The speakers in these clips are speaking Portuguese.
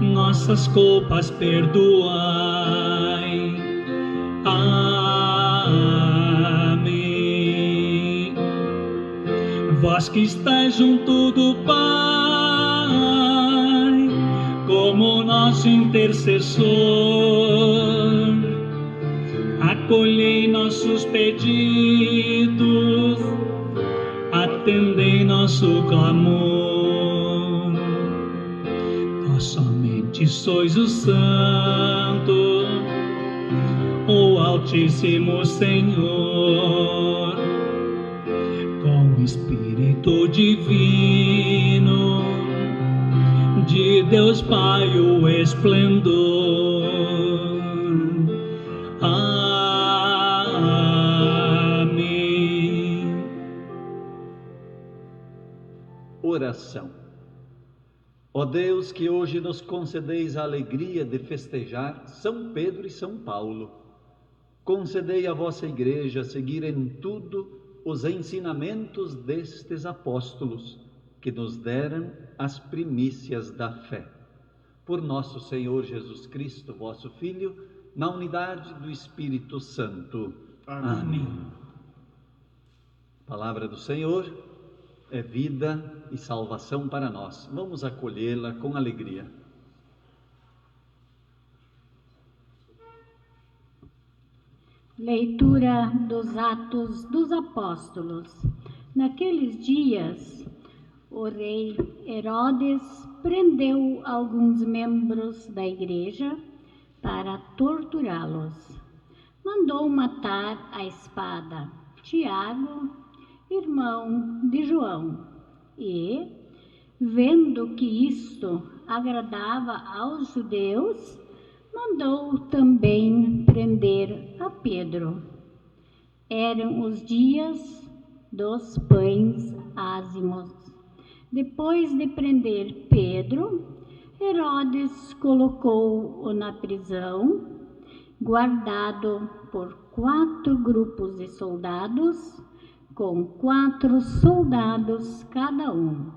nossas culpas perdoai. Amém. Vós que estáis junto do Pai, como nosso intercessor, acolhei nossos pedidos, atendei nosso clamor. Vós somente sois o Santo, o Altíssimo Senhor, com o Espírito Divino de Deus Pai o esplendor. Amém. Oração. Ó Deus, que hoje nos concedeis a alegria de festejar São Pedro e São Paulo, concedei à vossa Igreja seguir em tudo os ensinamentos destes apóstolos, que nos deram as primícias da fé. Por nosso Senhor Jesus Cristo, vosso Filho, na unidade do Espírito Santo. Amém. Palavra do Senhor é vida e salvação para nós. Vamos acolhê-la com alegria. Leitura dos Atos dos Apóstolos. Naqueles dias, o rei Herodes prendeu alguns membros da igreja para torturá-los. Mandou matar à espada Tiago, irmão de João, e, vendo que isto agradava aos judeus, mandou também prender a Pedro. Eram os dias dos pães ázimos. Depois de prender Pedro, Herodes colocou-o na prisão, guardado por 4 grupos de soldados, com 4 soldados cada um.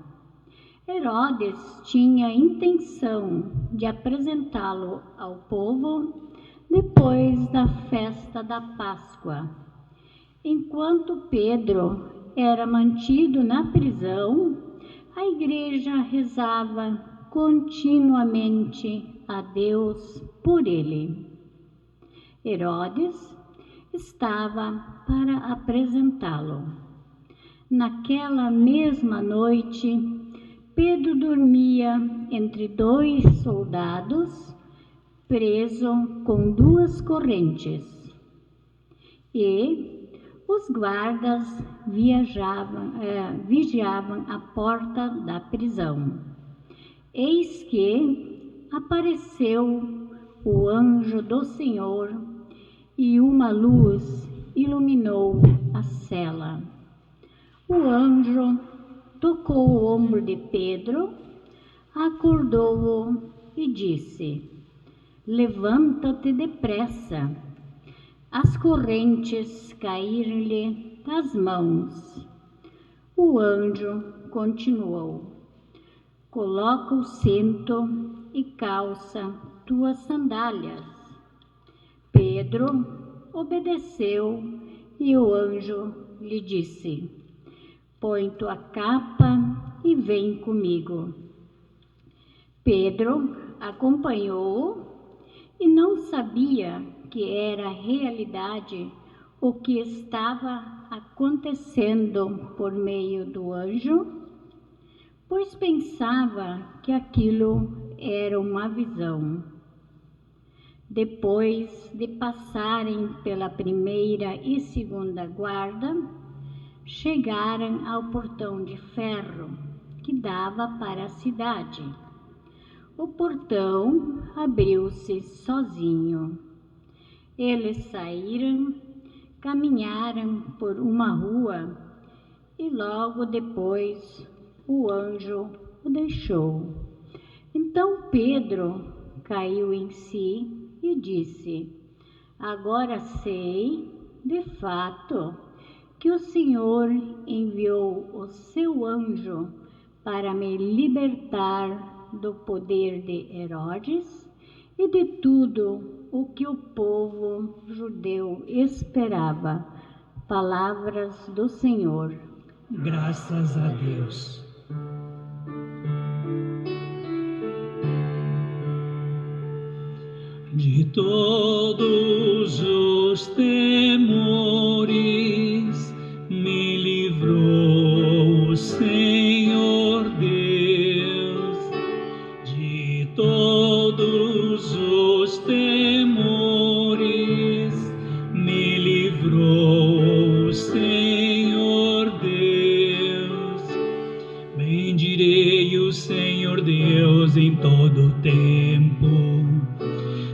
Herodes tinha intenção de apresentá-lo ao povo depois da festa da Páscoa. Enquanto Pedro era mantido na prisão, a igreja rezava continuamente a Deus por ele. Herodes estava para apresentá-lo. Naquela mesma noite, Pedro dormia entre 2 soldados, preso com 2 correntes. E os guardas vigiavam a porta da prisão. Eis que apareceu o anjo do Senhor e uma luz iluminou a cela. O anjo tocou o ombro de Pedro, acordou-o e disse: levanta-te depressa. As correntes caíram-lhe das mãos. O anjo continuou: coloca o cinto e calça tuas sandálias. Pedro obedeceu e o anjo lhe disse: põe tua capa e vem comigo. Pedro acompanhou-o e não sabia que era realidade o que estava acontecendo por meio do anjo, pois pensava que aquilo era uma visão. Depois de passarem pela primeira e segunda guarda, chegaram ao portão de ferro que dava para a cidade. O portão abriu-se sozinho. Eles saíram, caminharam por uma rua e logo depois o anjo o deixou. Então Pedro caiu em si e disse: agora sei, de fato, que o Senhor enviou o seu anjo para me libertar do poder de Herodes e de tudo o que o povo judeu esperava. Palavras do Senhor. Graças a Deus. De todos os temores me livrou o Senhor Deus. De todos os temores me livrou o Senhor Deus. Bendirei o Senhor Deus em todo o tempo.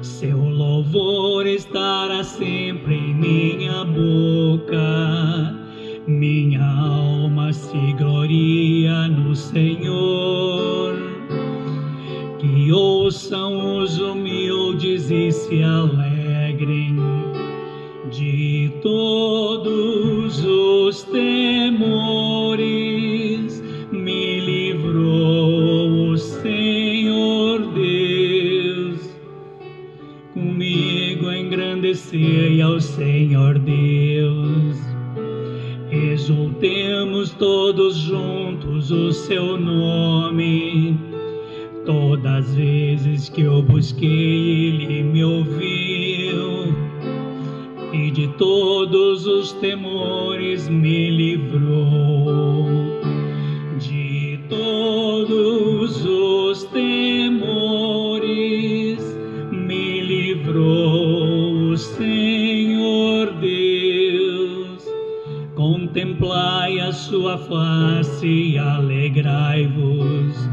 Seu louvor estará sempre em minha boca. Minha alma se gloria no Senhor. Que ouçam os humildes e se alegrem. De todos os temores me livrou o Senhor Deus. Comigo engrandecei ao Senhor Deus. Exultemos todos juntos o seu nome. Todas as vezes que eu busquei, ele me ouviu. E de todos os temores me livrou. De todos os temores me livrou o Senhor Deus. Contemplai a sua face e alegrai-vos,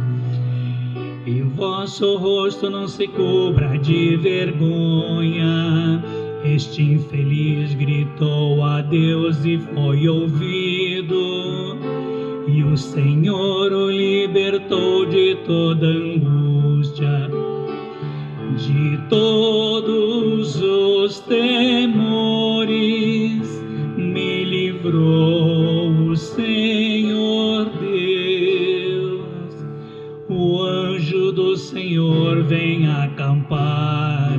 e o vosso rosto não se cubra de vergonha. Este infeliz gritou a Deus e foi ouvido, e o Senhor o libertou de toda angústia. De todos os temores me livrou o Senhor Deus. O anjo do Senhor vem acampar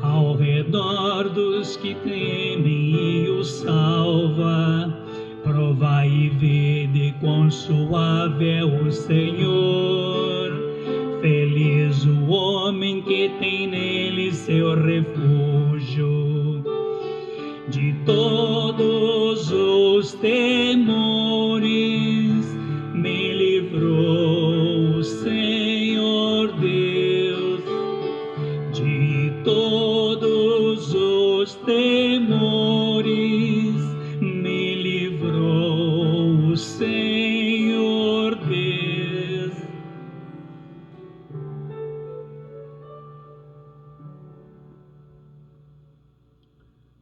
ao redor dos que temem e o salva. Provai e vede quão suave é o Senhor. Feliz o homem que tem nele seu refúgio. De todos os temores me livrou o Senhor Deus. De todos os temores me livrou o Senhor Deus.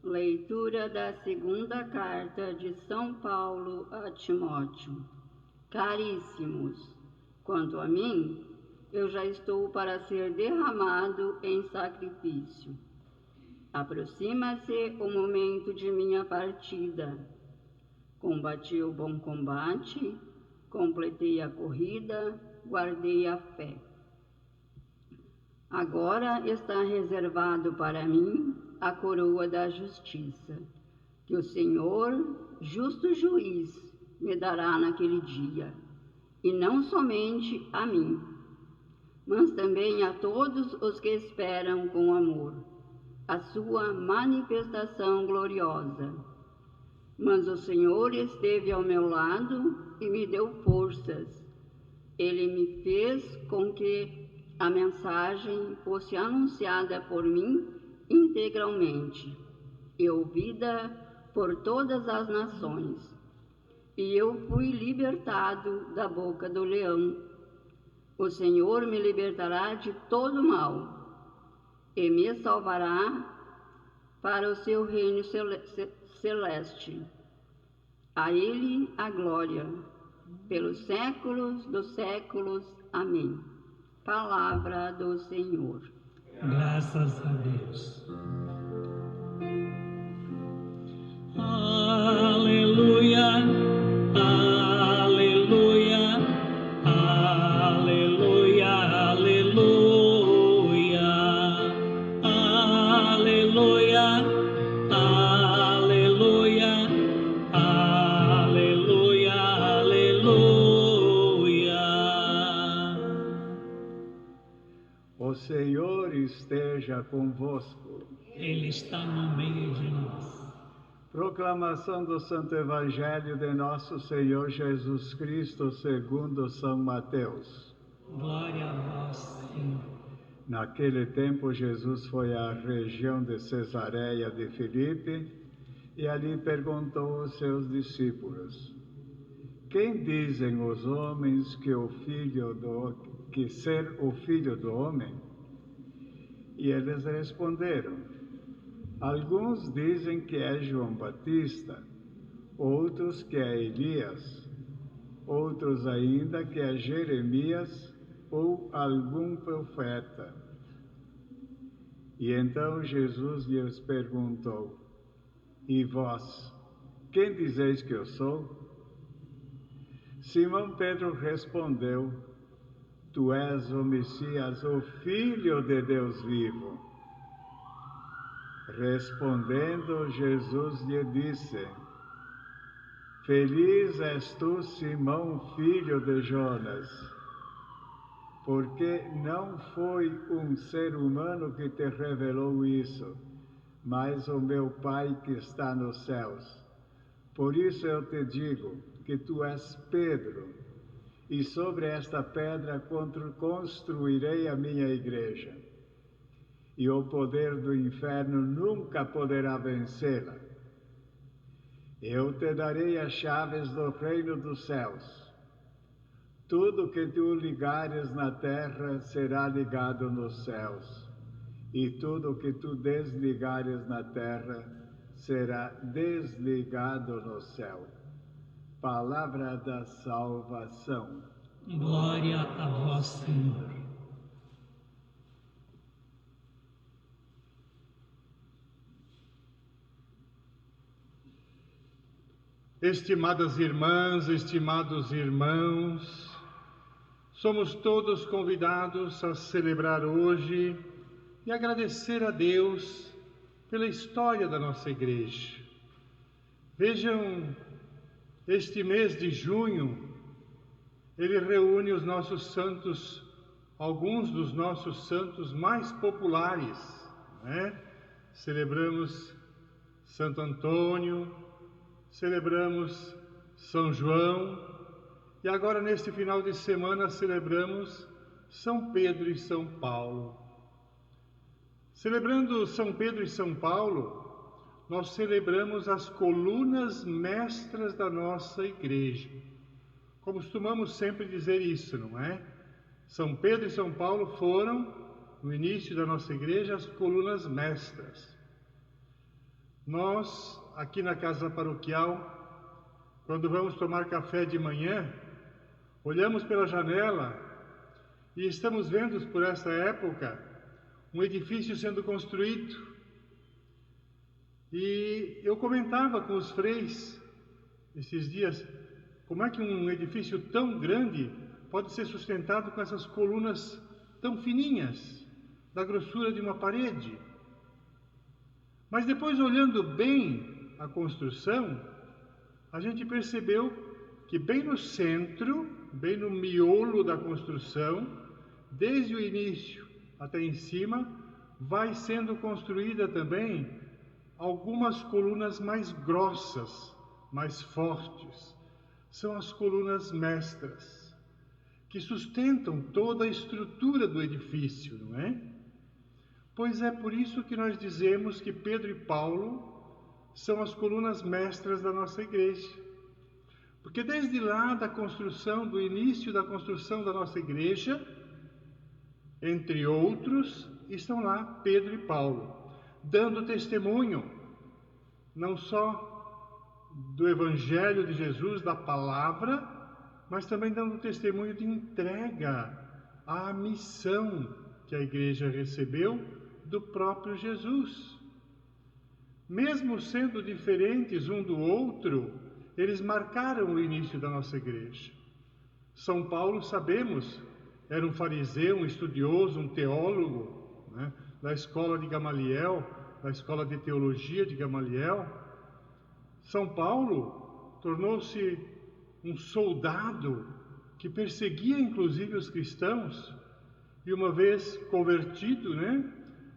Leitura da segunda carta de São Paulo a Timóteo. Caríssimos, quanto a mim, eu já estou para ser derramado em sacrifício. Aproxima-se o momento de minha partida. Combati o bom combate, completei a corrida, guardei a fé. Agora está reservado para mim a coroa da justiça, que o Senhor, justo juiz, me dará naquele dia, e não somente a mim, mas também a todos os que esperam com amor a sua manifestação gloriosa. Mas o Senhor esteve ao meu lado e me deu forças. Ele me fez com que a mensagem fosse anunciada por mim integralmente e ouvida por todas as nações. E eu fui libertado da boca do leão. O Senhor me libertará de todo mal e me salvará para o seu reino celeste. A Ele a glória, pelos séculos dos séculos. Amém. Palavra do Senhor. Graças a Deus. Aleluia, aleluia, O Senhor esteja convosco. Ele está no meio de nós. Proclamação do Santo Evangelho de Nosso Senhor Jesus Cristo segundo São Mateus. Glória a vós, Senhor. Naquele tempo, Jesus foi à região de Cesareia de Filipe e ali perguntou aos seus discípulos: quem dizem os homens que ser o Filho do Homem? E eles responderam: alguns dizem que é João Batista, outros que é Elias, outros ainda que é Jeremias ou algum profeta. E então Jesus lhes perguntou: e vós, quem dizeis que eu sou? Simão Pedro respondeu: tu és o Messias, o Filho de Deus vivo. Respondendo, Jesus lhe disse: feliz és tu, Simão, filho de Jonas, porque não foi um ser humano que te revelou isso, mas o meu Pai que está nos céus. Por isso eu te digo que tu és Pedro, e sobre esta pedra construirei a minha igreja, e o poder do inferno nunca poderá vencê-la. Eu te darei as chaves do reino dos céus. Tudo que tu ligares na terra será ligado nos céus, e tudo que tu desligares na terra será desligado no céu. Palavra da salvação. Glória a vós, Senhor. Estimadas irmãs, estimados irmãos, somos todos convidados a celebrar hoje e agradecer a Deus pela história da nossa igreja. Vejam, este mês de junho, ele reúne os nossos santos, alguns dos nossos santos mais populares, né? Celebramos Santo Antônio, celebramos São João e agora neste final de semana celebramos São Pedro e São Paulo. Celebrando São Pedro e São Paulo, nós celebramos as colunas mestras da nossa igreja. Costumamos sempre dizer isso, não é? São Pedro e São Paulo foram, no início da nossa igreja, as colunas mestras. Nós, aqui na casa paroquial, quando vamos tomar café de manhã, olhamos pela janela e estamos vendo por essa época um edifício sendo construído. E eu comentava com os freis esses dias, como é que um edifício tão grande pode ser sustentado com essas colunas tão fininhas, da grossura de uma parede? Mas depois, olhando bem a construção, a gente percebeu que bem no centro, bem no miolo da construção, desde o início até em cima, vai sendo construída também algumas colunas mais grossas, mais fortes. São as colunas mestras, que sustentam toda a estrutura do edifício, não é? Pois é por isso que nós dizemos que Pedro e Paulo são as colunas mestras da nossa igreja. Porque desde lá da construção, do início da construção da nossa igreja, entre outros, estão lá Pedro e Paulo, dando testemunho, não só do Evangelho de Jesus, da palavra, mas também dando testemunho de entrega à missão que a igreja recebeu do próprio Jesus. Mesmo sendo diferentes um do outro, eles marcaram o início da nossa igreja. São Paulo, sabemos, era um fariseu, um estudioso, um teólogo, né, da escola de Gamaliel, da escola de teologia de Gamaliel. São Paulo tornou-se um soldado que perseguia inclusive os cristãos e uma vez convertido,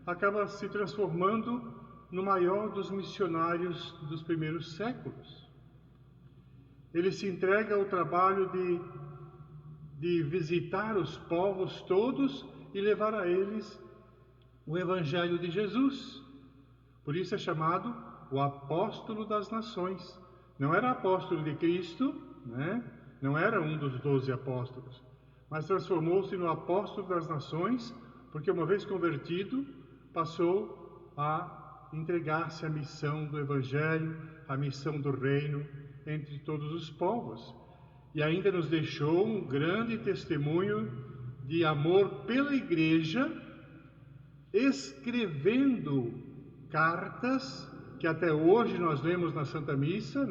acaba se transformando no maior dos missionários dos primeiros séculos. Ele se entrega ao trabalho de visitar os povos todos e levar a eles o Evangelho de Jesus. Por isso é chamado o apóstolo das nações. Não era apóstolo de Cristo, não era um dos 12 apóstolos, mas transformou-se no apóstolo das nações, porque uma vez convertido, passou a entregar-se à missão do Evangelho, à missão do reino entre todos os povos. E ainda nos deixou um grande testemunho de amor pela igreja, escrevendo cartas que até hoje nós lemos na Santa Missa,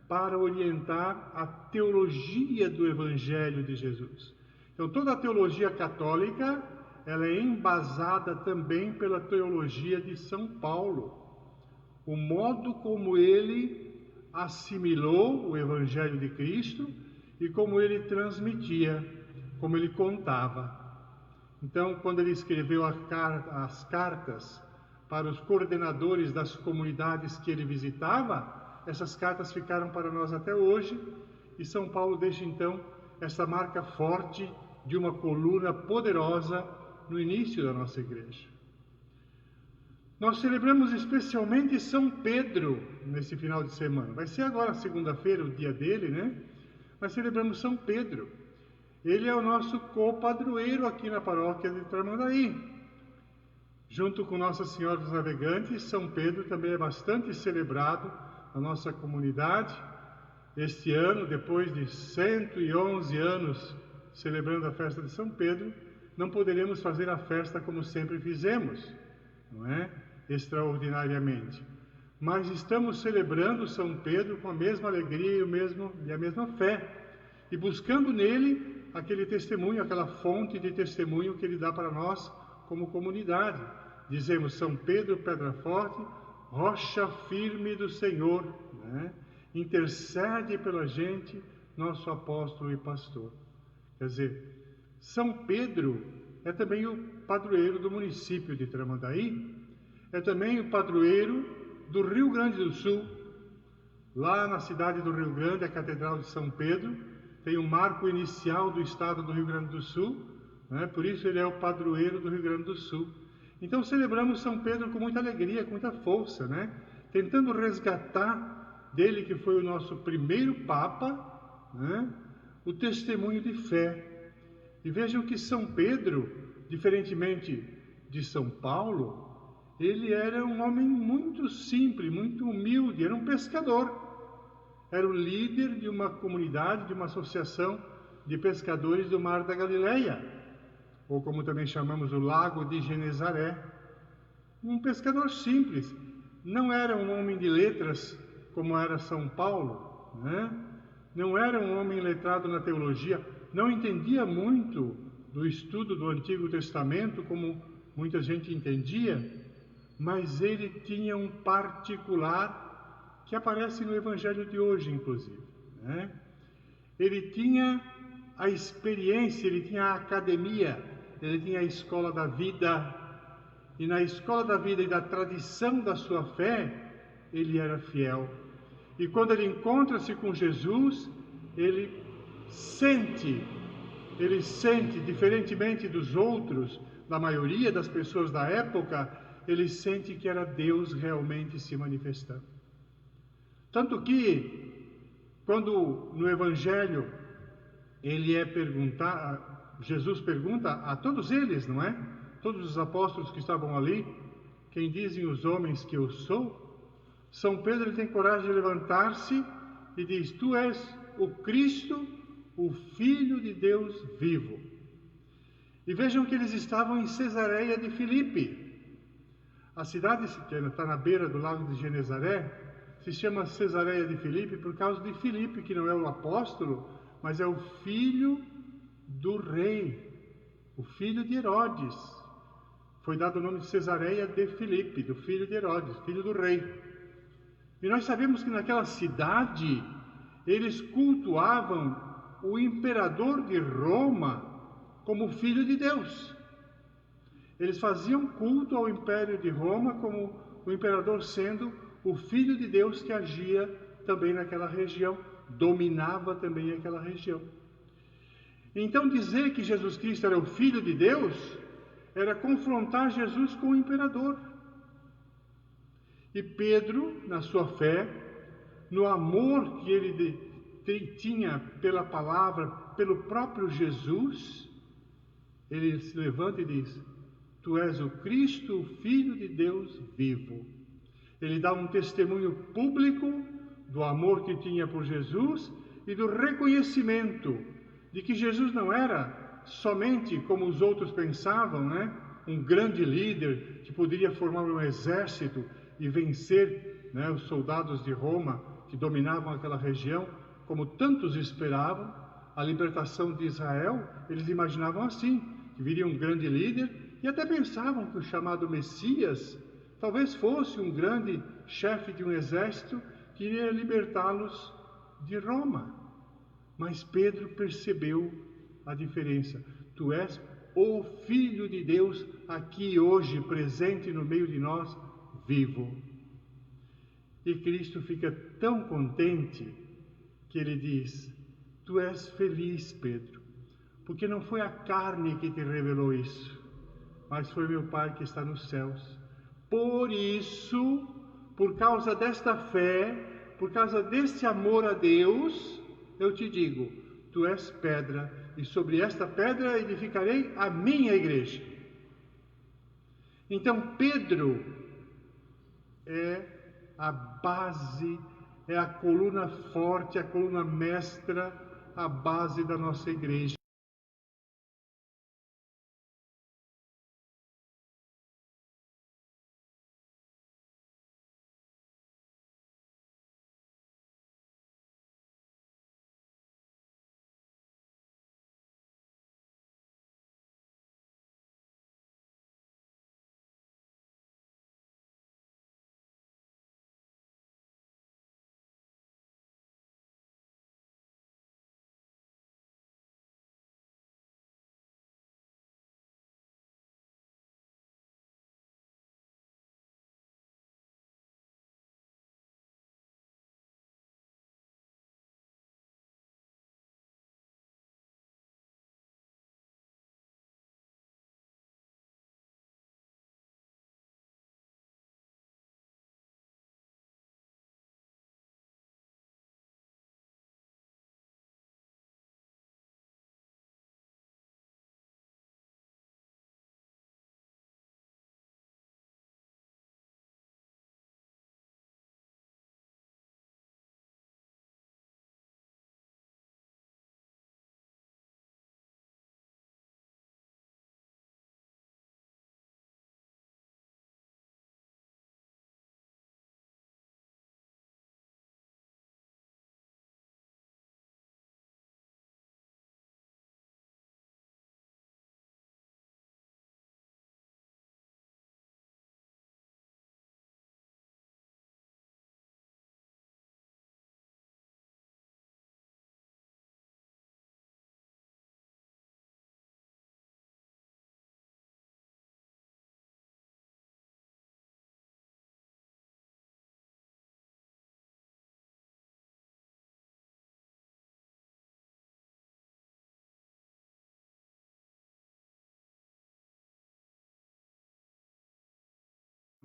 para orientar a teologia do Evangelho de Jesus. Então, toda a teologia católica, ela é embasada também pela teologia de São Paulo. O modo como ele assimilou o Evangelho de Cristo e como ele transmitia, como ele contava. Então, quando ele escreveu as cartas para os coordenadores das comunidades que ele visitava, essas cartas ficaram para nós até hoje, e São Paulo deixa então essa marca forte de uma coluna poderosa no início da nossa igreja. Nós celebramos especialmente São Pedro nesse final de semana. Vai ser agora segunda-feira o dia dele, Mas celebramos São Pedro. Ele é o nosso copadroeiro aqui na paróquia de Tramandaí. Junto com Nossa Senhora dos Navegantes, São Pedro também é bastante celebrado na nossa comunidade. Este ano, depois de 111 anos celebrando a festa de São Pedro, não poderemos fazer a festa como sempre fizemos, extraordinariamente. Mas estamos celebrando São Pedro com a mesma alegria e a mesma fé, e buscando nele aquele testemunho, aquela fonte de testemunho que ele dá para nós como comunidade. Dizemos: São Pedro, pedra forte, rocha firme do Senhor, intercede pela gente, nosso apóstolo e pastor. Quer dizer, São Pedro é também o padroeiro do município de Tramandaí, é também o padroeiro do Rio Grande do Sul. Lá na cidade do Rio Grande, a Catedral de São Pedro tem um marco inicial do estado do Rio Grande do Sul, por isso ele é o padroeiro do Rio Grande do Sul. Então celebramos São Pedro com muita alegria, com muita força, tentando resgatar dele, que foi o nosso primeiro Papa, o testemunho de fé. E vejam que São Pedro, diferentemente de São Paulo, ele era um homem muito simples, muito humilde, era um pescador. Era o líder de uma comunidade, de uma associação de pescadores do Mar da Galileia, ou como também chamamos o Lago de Genezaré. Um pescador simples, não era um homem de letras como era São Paulo, não era um homem letrado na teologia, não entendia muito do estudo do Antigo Testamento como muita gente entendia, mas ele tinha um particular que aparece no Evangelho de hoje, inclusive. Ele tinha a experiência, ele tinha a academia, ele tinha a escola da vida, e na escola da vida e da tradição da sua fé, ele era fiel. E quando ele encontra-se com Jesus, ele sente, diferentemente dos outros, da maioria das pessoas da época, ele sente que era Deus realmente se manifestando. Tanto que, quando no Evangelho Jesus pergunta a todos eles, todos os apóstolos que estavam ali: quem dizem os homens que eu sou? São Pedro tem coragem de levantar-se e diz: tu és o Cristo, o Filho de Deus vivo. E vejam que eles estavam em Cesareia de Filipe. A cidade que está na beira do lago de Genezaré se chama Cesareia de Filipe por causa de Filipe, que não é o apóstolo, mas é o filho do rei, o filho de Herodes. Foi dado o nome de Cesareia de Filipe, do filho de Herodes, filho do rei. E nós sabemos que naquela cidade eles cultuavam o imperador de Roma como Filho de Deus. Eles faziam culto ao Império de Roma como o imperador sendo o Filho de Deus que agia também naquela região, dominava também aquela região. Então dizer que Jesus Cristo era o Filho de Deus era confrontar Jesus com o imperador. E Pedro, na sua fé, no amor que ele tinha pela palavra, pelo próprio Jesus, ele se levanta e diz: Tu és o Cristo, o Filho de Deus vivo. Ele dá um testemunho público do amor que tinha por Jesus e do reconhecimento de que Jesus não era somente, como os outros pensavam, um grande líder que poderia formar um exército e vencer os soldados de Roma que dominavam aquela região, como tantos esperavam, a libertação de Israel. Eles imaginavam assim, que viria um grande líder, e até pensavam que o chamado Messias talvez fosse um grande chefe de um exército que iria libertá-los de Roma. Mas Pedro percebeu a diferença. Tu és o Filho de Deus aqui hoje, presente no meio de nós, vivo. E Cristo fica tão contente que ele diz: Tu és feliz, Pedro, porque não foi a carne que te revelou isso, mas foi meu Pai que está nos céus. Por isso, por causa desta fé, por causa desse amor a Deus, eu te digo: tu és pedra, e sobre esta pedra edificarei a minha igreja. Então Pedro é a base, é a coluna forte, a coluna mestra, a base da nossa igreja.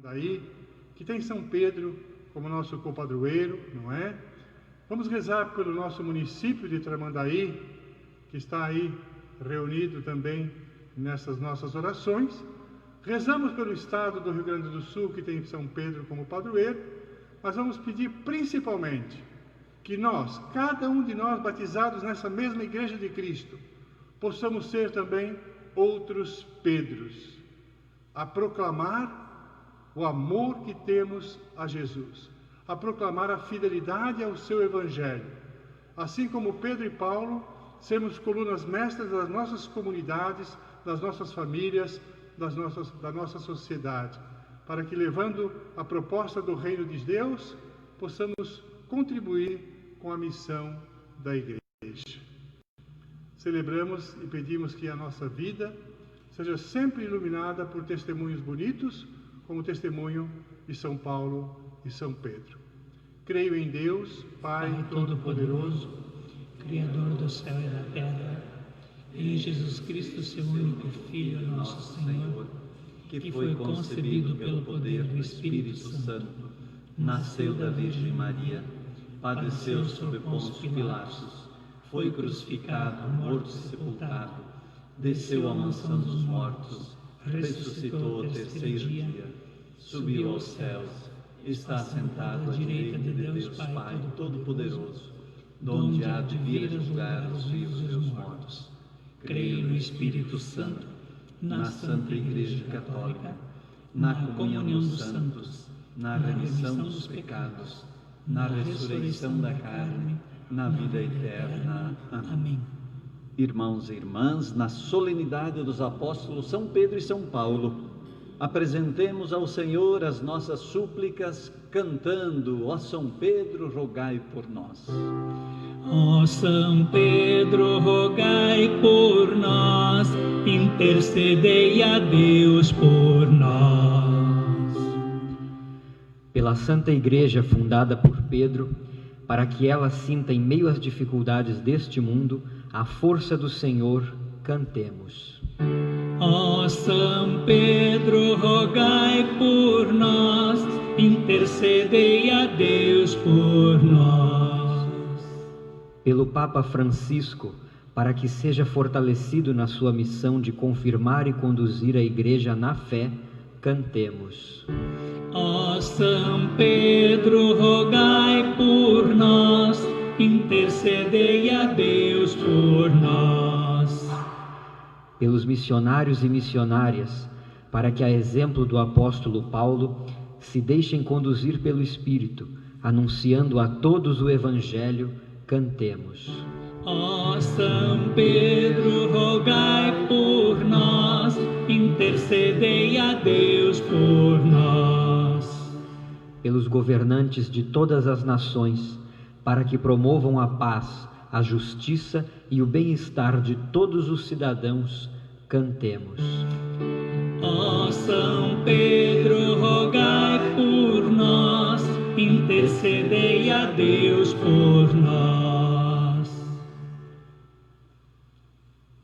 Daí, que tem São Pedro como nosso copadroeiro, não é? Vamos rezar pelo nosso município de Tramandaí, que está aí reunido também nessas nossas orações. Rezamos pelo estado do Rio Grande do Sul, que tem São Pedro como padroeiro, mas vamos pedir principalmente que nós, cada um de nós batizados nessa mesma Igreja de Cristo, possamos ser também outros Pedros, a proclamar o amor que temos a Jesus, a proclamar a fidelidade ao seu Evangelho. Assim como Pedro e Paulo, sermos colunas mestras das nossas comunidades, das nossas famílias, da nossa sociedade, para que, levando a proposta do reino de Deus, possamos contribuir com a missão da Igreja. celebramos e pedimos que a nossa vida seja sempre iluminada por testemunhos bonitos, como o testemunho de São Paulo e São Pedro. Creio em Deus, Pai Todo-Poderoso, Criador do céu e da terra, e em Jesus Cristo, seu único Filho, nosso Senhor, que foi concebido pelo poder do Espírito Santo, nasceu da Virgem Maria, padeceu sob Pôncio Pilatos, foi crucificado, morto e sepultado, desceu à mansão dos mortos, ressuscitou ao terceiro dia, subiu aos céus, está sentado à direita de Deus Pai Todo-Poderoso, donde há de vir a julgar os vivos e os mortos. Creio no Espírito Santo, na Santa Igreja Católica, na comunhão dos santos, na remissão dos pecados, na ressurreição da carne, na vida eterna. Amém. Irmãos e irmãs, na solenidade dos apóstolos São Pedro e São Paulo, apresentemos ao Senhor as nossas súplicas, cantando: ó São Pedro, rogai por nós. Ó São Pedro, rogai por nós, intercedei a Deus por nós. Pela Santa Igreja fundada por Pedro, para que ela sinta em meio às dificuldades deste mundo a força do Senhor, cantemos. Ó São Pedro, rogai por nós, intercedei a Deus por nós. Pelo Papa Francisco, para que seja fortalecido na sua missão de confirmar e conduzir a Igreja na fé, cantemos. Ó São Pedro, rogai por nós, intercedei a Deus por nós. Pelos missionários e missionárias, para que, a exemplo do apóstolo Paulo, se deixem conduzir pelo Espírito, anunciando a todos o Evangelho, cantemos. Ó São Pedro, rogai por nós, intercedei a Deus por nós. Pelos governantes de todas as nações, para que promovam a paz, a justiça e o bem-estar de todos os cidadãos, cantemos. Ó São Pedro, rogai por nós, intercedei a Deus por nós.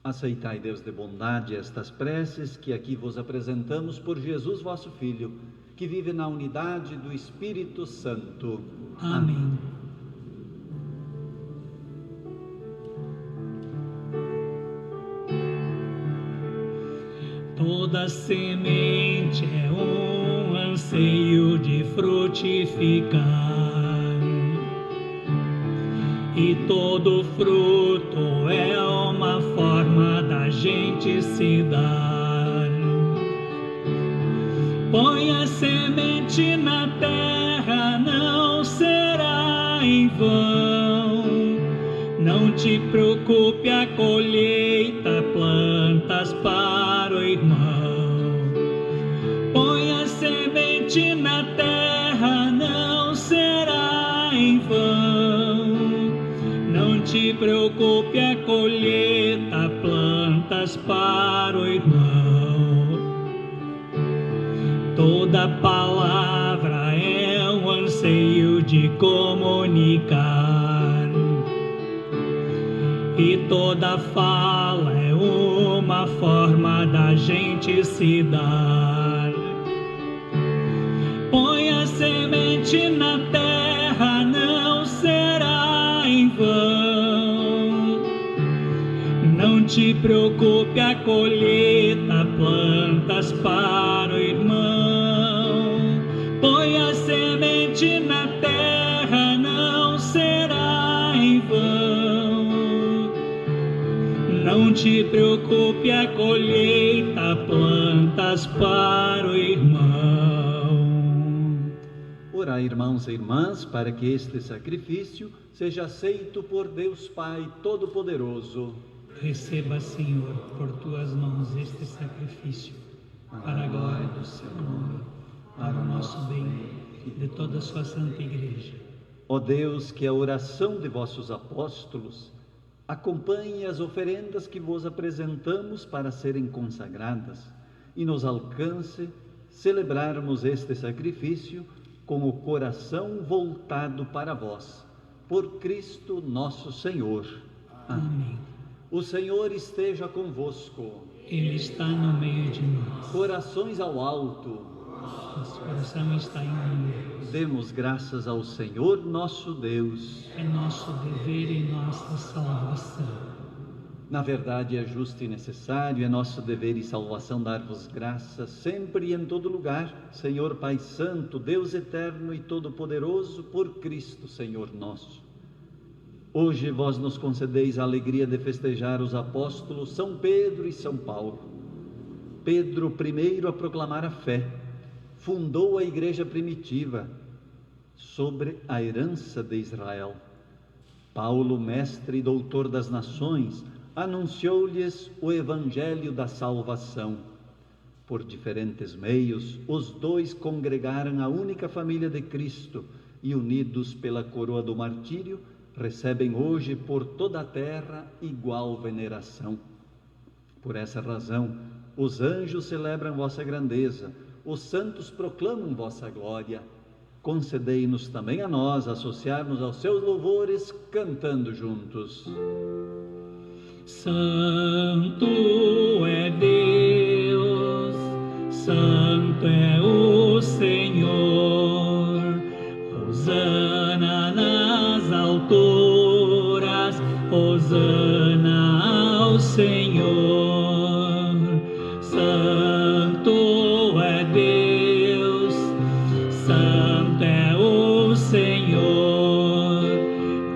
Aceitai, Deus de bondade, estas preces que aqui vos apresentamos por Jesus, vosso Filho, que vive na unidade do Espírito Santo. Amém. Toda semente é um anseio de frutificar, e todo fruto é uma forma da gente se dar. Põe a semente na terra, não será em vão. Não te preocupe, a colheita, plantas para o irmão. Põe a semente na terra, não será em vão. Não te preocupe, a colheita, plantas para o irmão. Toda palavra é um anseio de comunicar, e toda fala é uma forma da gente se dar. Põe a semente na terra, não será em vão. Não te preocupe, a colheita, plantas para o irmão. Põe a semente na terra, não será em vão. Não te preocupe, a colheita, plantas para o irmão. Orai, irmãos e irmãs, para que este sacrifício seja aceito por Deus Pai Todo-Poderoso. Receba, Senhor, por tuas mãos este sacrifício, para a glória do seu nome, para o nosso bem e de toda a sua santa Igreja. Ó Deus, que a oração de vossos apóstolos Acompanhe as oferendas que vos apresentamos para serem consagradas e nos alcance celebrarmos este sacrifício com o coração voltado para vós, por Cristo nosso Senhor. Amém. O Senhor esteja convosco. Ele está no meio de nós. Corações ao alto. Nosso coração está em união. Demos graças ao Senhor nosso Deus. É nosso dever e nossa salvação. Na verdade, é justo e necessário, é nosso dever e salvação dar-vos graças, sempre e em todo lugar, Senhor Pai Santo, Deus eterno e todo-poderoso, por Cristo, Senhor nosso. Hoje vós nos concedeis a alegria de festejar os apóstolos São Pedro e São Paulo. Pedro, primeiro a proclamar a fé, fundou a igreja primitiva sobre a herança de Israel. Paulo, mestre e doutor das nações, anunciou-lhes o evangelho da salvação. Por diferentes meios, os dois congregaram a única família de Cristo e, unidos pela coroa do martírio, recebem hoje por toda a terra igual veneração. Por essa razão, os anjos celebram vossa grandeza, os santos proclamam vossa glória. Concedei-nos também a nós associar-nos aos seus louvores, cantando juntos. Santo é Deus, santo é o Senhor, hosana nas alturas, hosana ao Senhor. Santo é Deus, santo é o Senhor,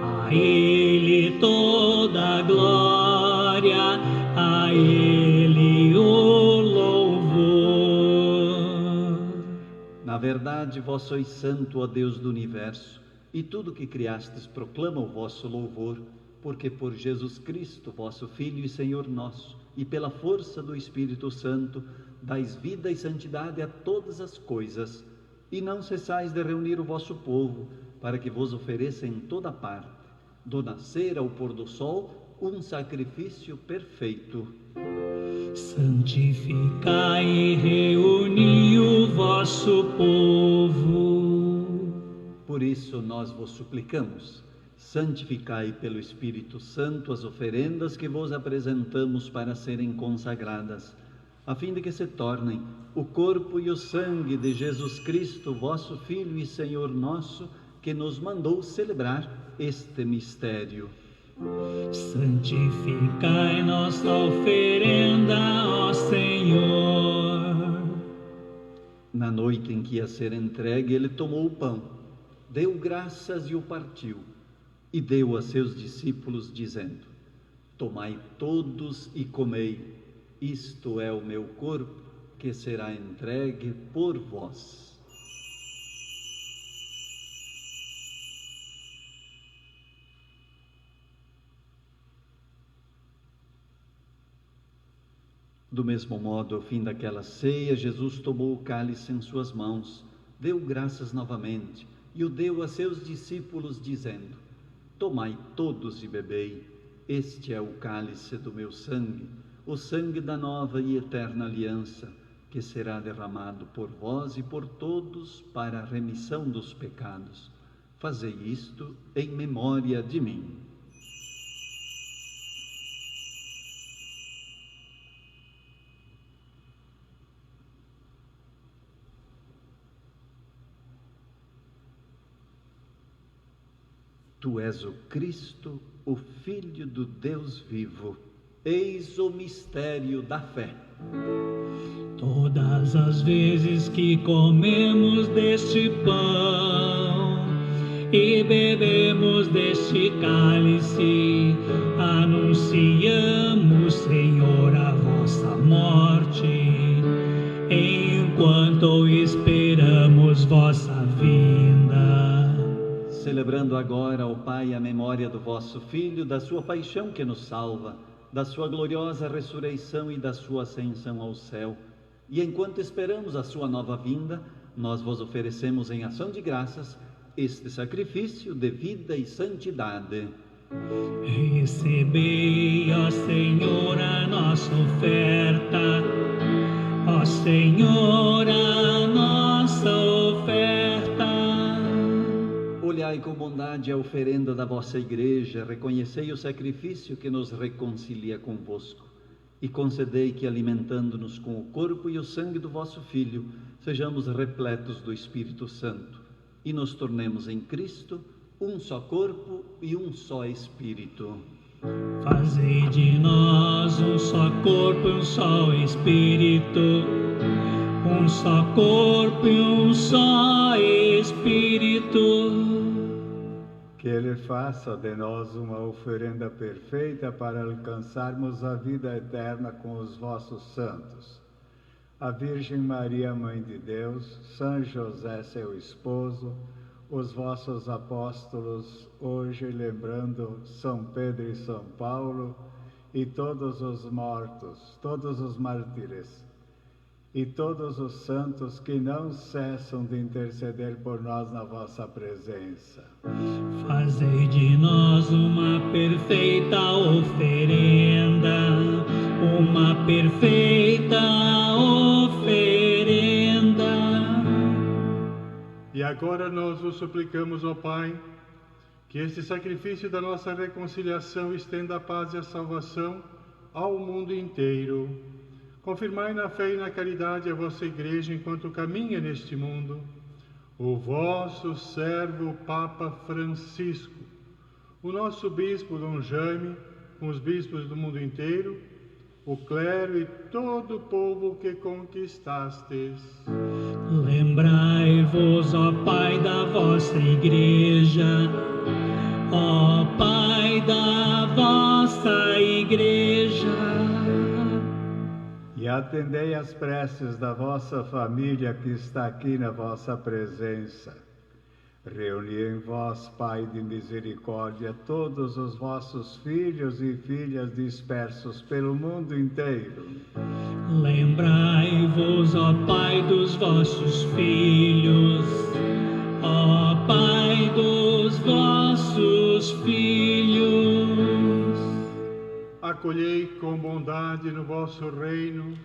a Ele toda a glória, a Ele o louvor. Na verdade, vós sois santo, ó Deus do universo, e tudo que criastes proclama o vosso louvor, porque por Jesus Cristo, vosso Filho e Senhor nosso, e pela força do Espírito Santo, dais vida e santidade a todas as coisas, e não cessais de reunir o vosso povo, para que vos ofereça em toda parte, do nascer ao pôr do sol, um sacrifício perfeito. Santificai e reuni o vosso povo. Por isso nós vos suplicamos, santificai pelo Espírito Santo as oferendas que vos apresentamos para serem consagradas, a fim de que se tornem o corpo e o sangue de Jesus Cristo, vosso Filho e Senhor nosso, que nos mandou celebrar este mistério. Santificai nossa oferenda, ó Senhor. Na noite em que ia ser entregue, ele tomou o pão, deu graças e o partiu, e deu a seus discípulos, dizendo: tomai todos e comei, isto é o meu corpo, que será entregue por vós. Do mesmo modo, ao fim daquela ceia, Jesus tomou o cálice em suas mãos, deu graças novamente e o deu a seus discípulos, dizendo: tomai todos e bebei, este é o cálice do meu sangue, o sangue da nova e eterna aliança, que será derramado por vós e por todos para a remissão dos pecados. Fazei isto em memória de mim. Tu és o Cristo, o Filho do Deus vivo. Eis o mistério da fé. Todas as vezes que comemos deste pão e bebemos deste cálice, anunciamos, Senhor, a vossa morte, enquanto esperamos vossa vinda. Celebrando agora, ó Pai, a memória do vosso Filho, da sua paixão que nos salva, da sua gloriosa ressurreição e da sua ascensão ao céu, e enquanto esperamos a sua nova vinda, nós vos oferecemos em ação de graças este sacrifício de vida e santidade. Recebei, ó Senhor, a nossa oferta, ó Senhor, a nossa oferta. Olhai com bondade a oferenda da vossa Igreja, reconhecei o sacrifício que nos reconcilia convosco, e concedei que, alimentando-nos com o corpo e o sangue do vosso Filho, sejamos repletos do Espírito Santo, e nos tornemos em Cristo um só corpo e um só Espírito. Fazei de nós um só corpo e um só Espírito, um só corpo e um só Espírito. Que Ele faça de nós uma oferenda perfeita para alcançarmos a vida eterna com os vossos santos. A Virgem Maria, Mãe de Deus, São José, seu esposo, os vossos apóstolos, hoje lembrando São Pedro e São Paulo, e todos os mortos, todos os mártires, e todos os santos que não cessam de interceder por nós na vossa presença. Fazei de nós uma perfeita oferenda, uma perfeita oferenda. E agora nós vos suplicamos, ó Pai, que este sacrifício da nossa reconciliação estenda a paz e a salvação ao mundo inteiro. Confirmai na fé e na caridade a vossa Igreja enquanto caminha neste mundo. O vosso servo Papa Francisco, o nosso Bispo Dom Jaime, com os bispos do mundo inteiro, o clero e todo o povo que conquistastes. Lembrai-vos, ó Pai, da vossa Igreja, ó Pai da vossa Igreja. E atendei as preces da vossa família que está aqui na vossa presença. Reuni em vós, Pai de misericórdia, todos os vossos filhos e filhas dispersos pelo mundo inteiro. Lembrai-vos, ó Pai, dos vossos filhos, ó Pai dos vossos filhos. Acolhei com bondade no vosso reino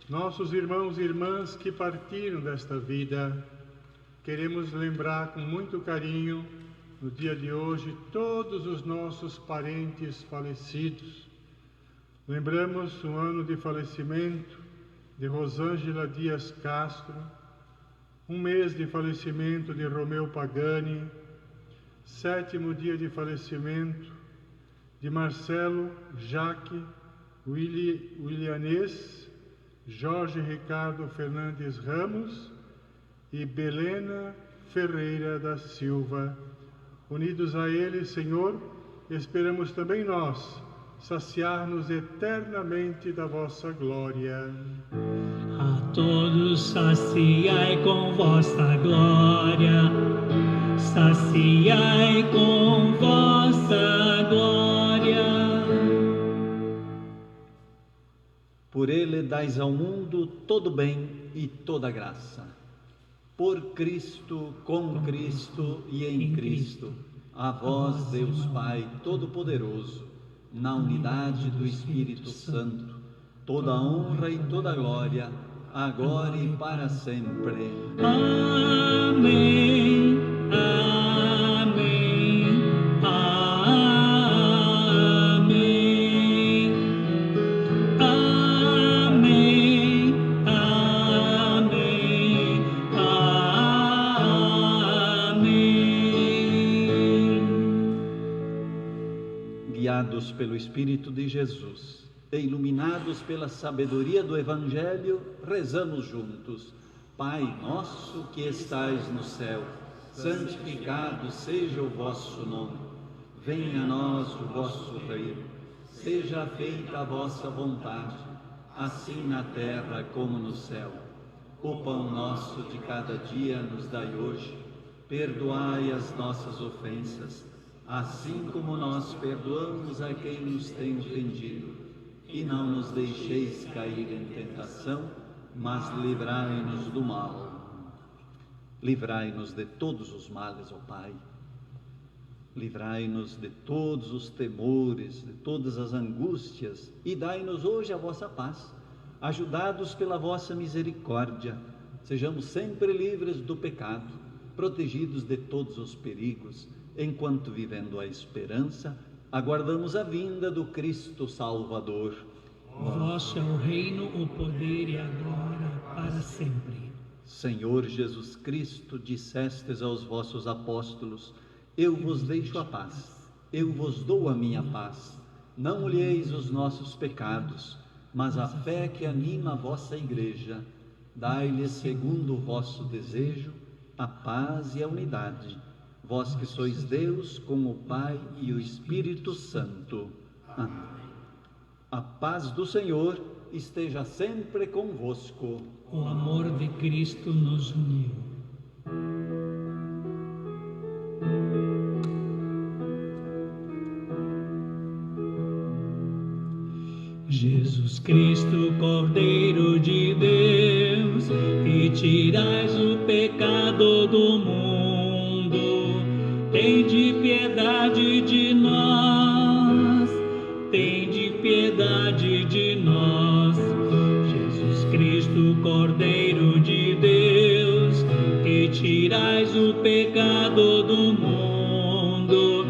nossos irmãos e irmãs que partiram desta vida. Queremos lembrar com muito carinho, no dia de hoje, todos os nossos parentes falecidos. Lembramos o ano de falecimento de Rosângela Dias Castro, um mês de falecimento de Romeu Pagani, 7º dia de falecimento de Marcelo Jaque Willianês, Jorge Ricardo Fernandes Ramos e Belena Ferreira da Silva. Unidos a eles, Senhor, esperamos também nós saciar-nos eternamente da vossa glória. A todos saciai com vossa glória, saciai com vossa glória. Por ele dais ao mundo todo bem e toda graça. Por Cristo, com Cristo e em Cristo, a vós, Deus Pai Todo-Poderoso, na unidade do Espírito Santo, toda honra e toda glória, agora e para sempre. Amém, amém, amém, amém, amém, amém. Guiados pelo Espírito de Jesus e iluminados pela sabedoria do Evangelho, rezamos juntos. Pai nosso que estais no céu, santificado seja o vosso nome. Venha a nós o vosso reino. Seja feita a vossa vontade, assim na terra como no céu. O pão nosso de cada dia nos dai hoje. Perdoai as nossas ofensas, assim como nós perdoamos a quem nos tem ofendido. E não nos deixeis cair em tentação, mas livrai-nos do mal. Livrai-nos de todos os males, ó Pai. livrai-nos de todos os temores, de todas as angústias, e dai-nos hoje a vossa paz. Ajudados pela vossa misericórdia, sejamos sempre livres do pecado, protegidos de todos os perigos, enquanto, vivendo a esperança, aguardamos a vinda do Cristo Salvador. Vosso é o reino, o poder e a glória para sempre. Senhor Jesus Cristo, dissestes aos vossos apóstolos: eu vos deixo a paz, eu vos dou a minha paz. Não olheis os nossos pecados, mas a fé que anima a vossa Igreja. Dai-lhes, segundo o vosso desejo, a paz e a unidade. Vós que sois Deus, com o Pai e o Espírito Santo. Amém. A paz do Senhor esteja sempre convosco. O amor de Cristo nos uniu. Jesus Cristo, Cordeiro de Deus, que tirais o pecado do mundo, tende piedade de nós, tende piedade de nós. Jesus Cristo, Cordeiro de Deus, que tirais o pecado do mundo,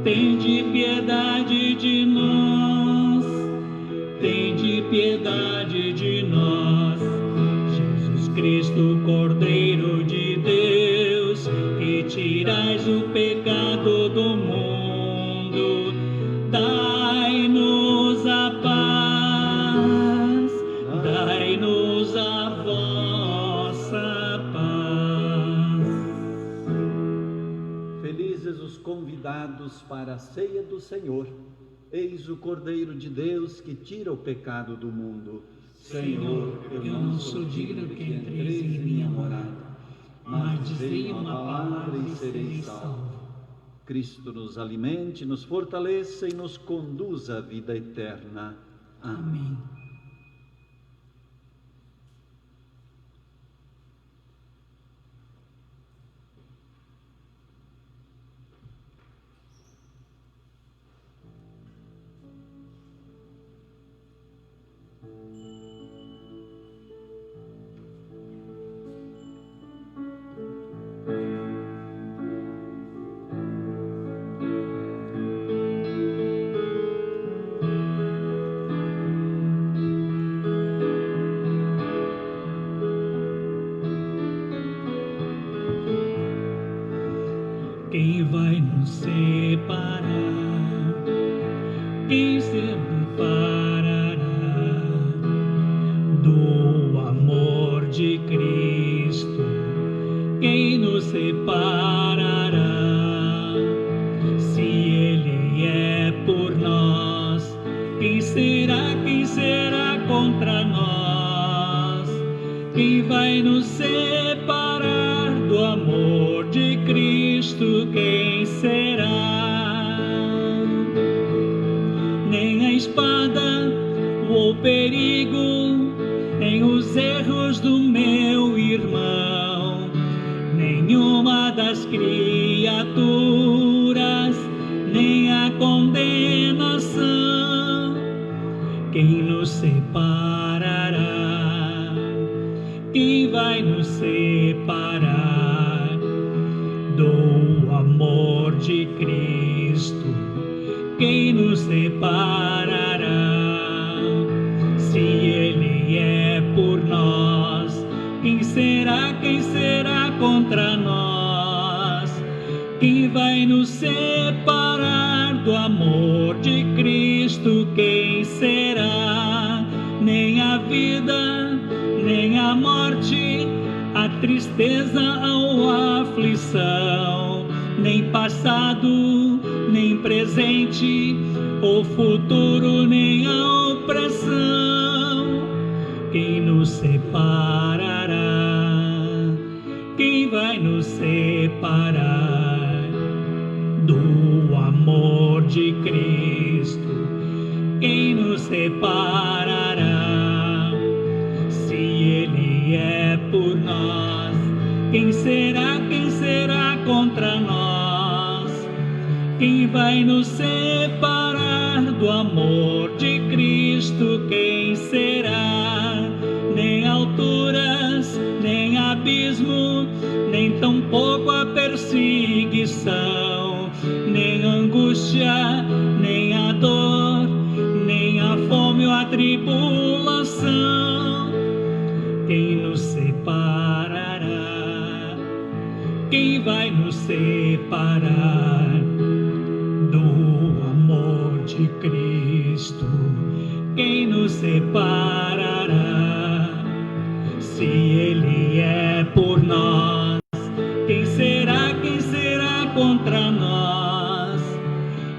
tende piedade de nós, tende piedade de nós. Jesus Cristo, Cordeiro de Deus, que tirais o pecado do mundo, dai-nos a paz, dai-nos a vossa paz. Felizes os convidados para a ceia do Senhor. Eis o Cordeiro de Deus que tira o pecado do mundo. Senhor, eu não sou digno que entreis em minha morada, mas dizei uma palavra e serei salvo. Cristo nos alimente, nos fortaleça e nos conduza à vida eterna. Amém. Quem vai nos separar? Quem separará do amor de Cristo? Quem nos separará? Se Ele é por nós, quem será contra nós? Quem vai nos separar do amor de Cristo? Quem será? Nem a espada, o perigo, nem os erros do meu irmão, nenhuma das criaturas, nem a condenação. Quem nos separará? Quem vai nos separar do amor de Cristo? Quem nos separará? Se Ele é por nós, quem será contra nós? Quem vai nos separar do amor de Cristo? Quem será? Nem a vida, nem a morte, a tristeza ou a aflição, nem passado, nem presente, ou futuro, nem a opressão. Quem nos separará? Quem vai nos separar do amor de Cristo? Quem nos separará? Se Ele é por nós, quem será contra nós? vai nos separar do amor de Cristo? Quem será? Nem alturas, nem abismo, nem tampouco a perseguição, nem angústia, nem a dor, nem a fome ou a tribulação. Quem nos separará? Quem vai nos separar do amor de Cristo? Quem nos separará? Se Ele é por nós, quem será contra nós?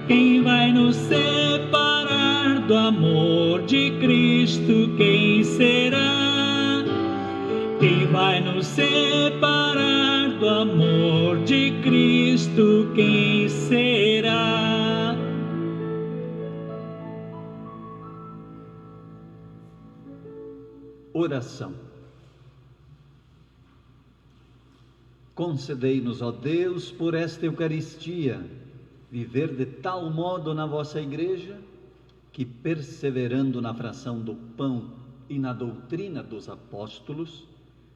Quem vai nos separar do amor de Cristo? Quem será? Quem vai nos separar do amor de Cristo? Quem será? Oração. Concedei-nos, ó Deus, por esta Eucaristia, viver de tal modo na vossa Igreja, que, perseverando na fração do pão e na doutrina dos apóstolos,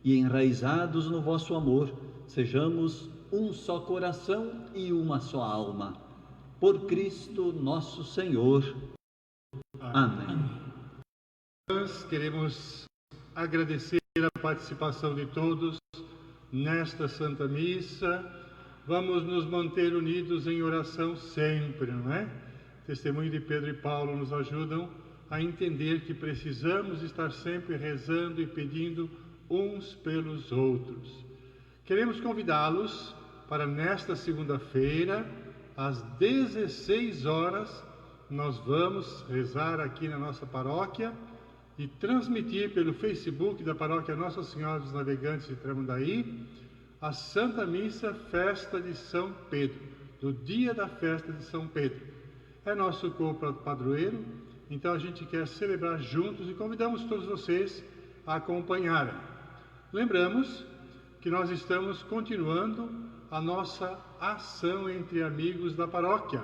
e enraizados no vosso amor, sejamos um só coração e uma só alma. Por Cristo nosso Senhor. Amém. Nós queremos agradecer a participação de todos nesta Santa Missa. Vamos nos manter unidos em oração sempre, não é? O testemunho de Pedro e Paulo nos ajudam a entender que precisamos estar sempre rezando e pedindo uns pelos outros. Queremos convidá-los para nesta segunda-feira, às 16 horas, nós vamos rezar aqui na nossa paróquia e transmitir pelo Facebook da Paróquia Nossa Senhora dos Navegantes de Tramandaí a Santa Missa Festa de São Pedro, do dia da festa de São Pedro. É nosso co-padroeiro, então a gente quer celebrar juntos e convidamos todos vocês a acompanharem. Lembramos que nós estamos continuando a nossa ação entre amigos da paróquia.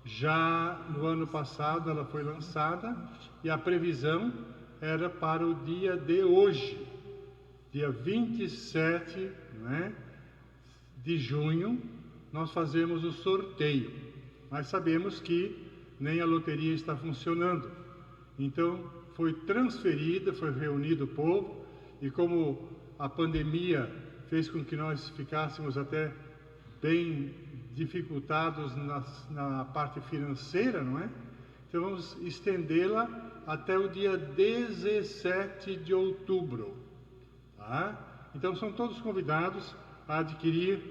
Já no ano passado ela foi lançada e a previsão era para o dia de hoje, dia 27, de junho, nós fazemos o sorteio. Mas sabemos que nem a loteria está funcionando. Então foi transferida, foi reunido o povo, e como a pandemia fez com que nós ficássemos até bem dificultados na parte financeira, não é? Então vamos estendê-la até o dia 17 de outubro. Tá? Então são todos convidados a adquirir,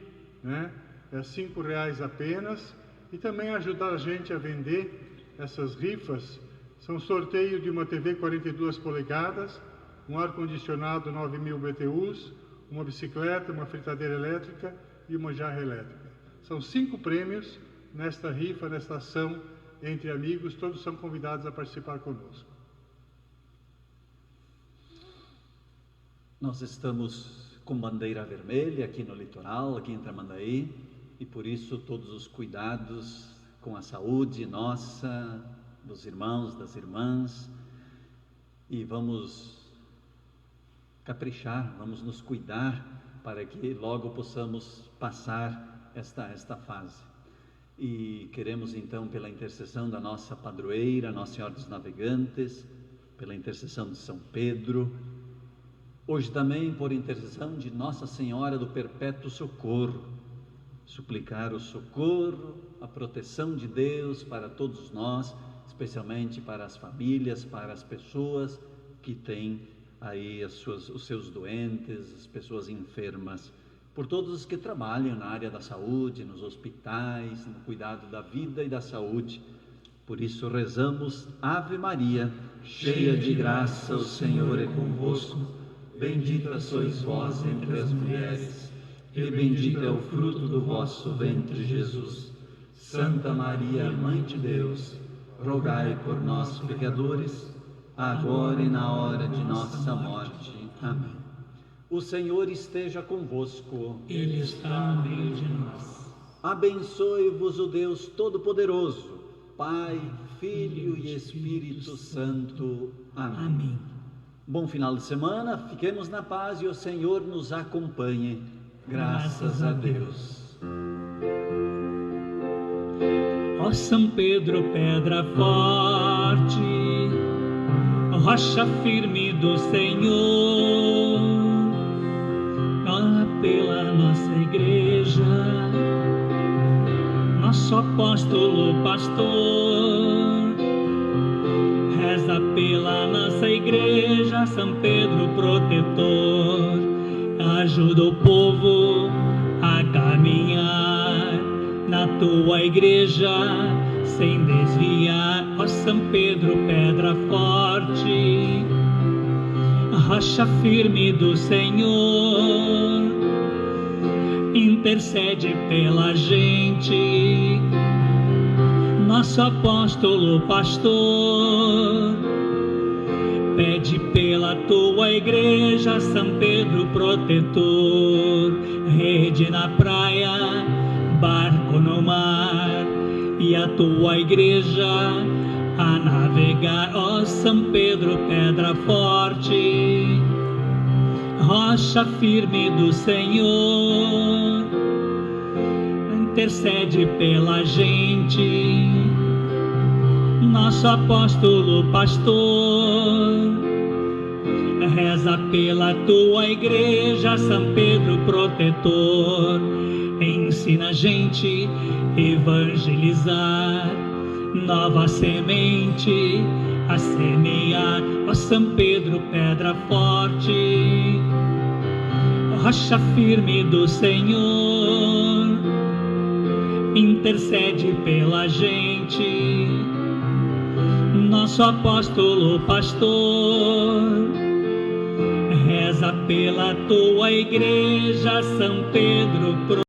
é R$5 apenas, e também ajudar a gente a vender essas rifas. São sorteio de uma TV 42 polegadas, um ar-condicionado 9.000 BTUs, uma bicicleta, uma fritadeira elétrica e uma jarra elétrica. São 5 prêmios nesta rifa, nesta ação entre amigos. Todos são convidados a participar conosco. Nós estamos com bandeira vermelha aqui no litoral, aqui em Tramandaí, e por isso todos os cuidados com a saúde nossa, dos irmãos, das irmãs, e vamos caprichar, vamos nos cuidar para que logo possamos passar esta fase. E queremos então, pela intercessão da nossa padroeira, Nossa Senhora dos Navegantes, pela intercessão de São Pedro, hoje também por intercessão de Nossa Senhora do Perpétuo Socorro, suplicar o socorro, a proteção de Deus para todos nós, especialmente para as famílias, para as pessoas que têm aí os seus doentes, as pessoas enfermas, por todos os que trabalham na área da saúde, nos hospitais, no cuidado da vida e da saúde. Por isso rezamos: Ave Maria, cheia de graça, o Senhor é convosco, bendita sois vós entre as mulheres, e bendito é o fruto do vosso ventre, Jesus. Santa Maria, Mãe de Deus, rogai por nós, pecadores, agora e na hora de nossa morte. Amém. O Senhor esteja convosco. Ele está no meio de nós. Abençoe-vos o Deus Todo-Poderoso, Pai, Filho e Espírito Santo. Amém. Amém. Bom final de semana, fiquemos na paz e o Senhor nos acompanhe. Graças a Deus. Ó São Pedro, pedra forte, rocha firme do Senhor, ora pela nossa igreja, nosso apóstolo pastor, reza pela nossa igreja, São Pedro protetor, ajuda o povo a caminhar na tua igreja sem desviar. Ó São Pedro, pedra forte, rocha firme do Senhor, intercede pela gente, nosso apóstolo pastor, pede pela tua igreja, São Pedro protetor, rede na praia, barco no mar, e a tua igreja a navegar. Ó São Pedro, pedra forte, rocha firme do Senhor, intercede pela gente, nosso apóstolo pastor, reza pela tua igreja, São Pedro protetor, ensina a gente evangelizar, nova semente a semear. Ó São Pedro, pedra forte, rocha firme do Senhor, intercede pela gente, nosso apóstolo pastor, reza pela tua igreja, São Pedro